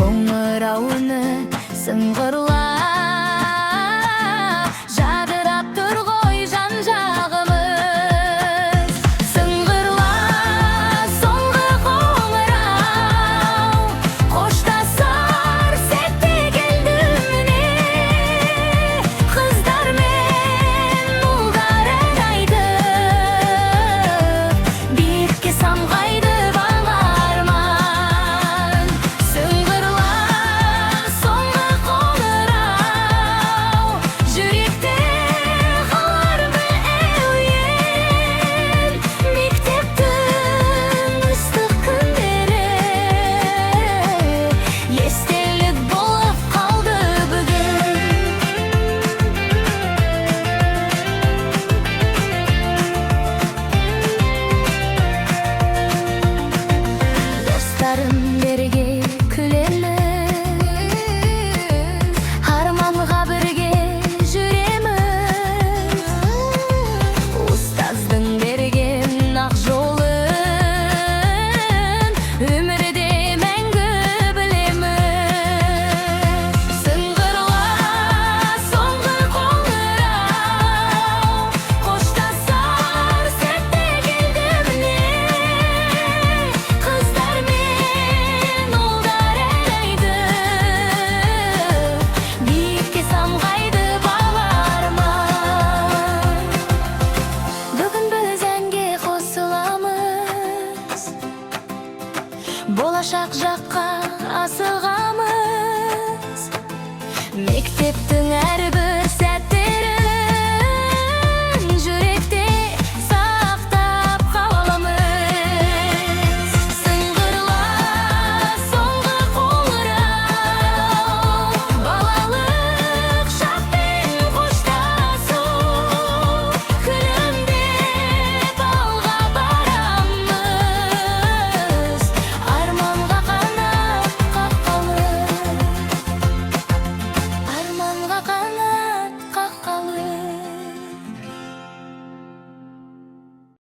Коңырауыны сыңғырлап, жадырап тұр ғой жан-жағымыз. Сыңғырла, соңғы қоңырау, қоштасар сәтте келдім міне. Қыздар мен ұлдар ән айтып, биікке самғайды бал арман. Сыңғырла, соңғы қоңырау, жүректе қалар бір әуен. Мектептің ыстық күндері естелік болып қалды бүгін. Достарым берге күлеміз, арманға бірге жүреміз. Ұстаздың берген ақ жолын өмірде мәңгі білеміз. Сыңғырла, соңғы қоңырау, қоштасар сәтте келді міне. Қыздар мен ұлдар ән айтып, биікке самғайды бал арман. Бүгін біз әнге қосыламыз, болашақ жаққа асығамыз. Мектептің әрбір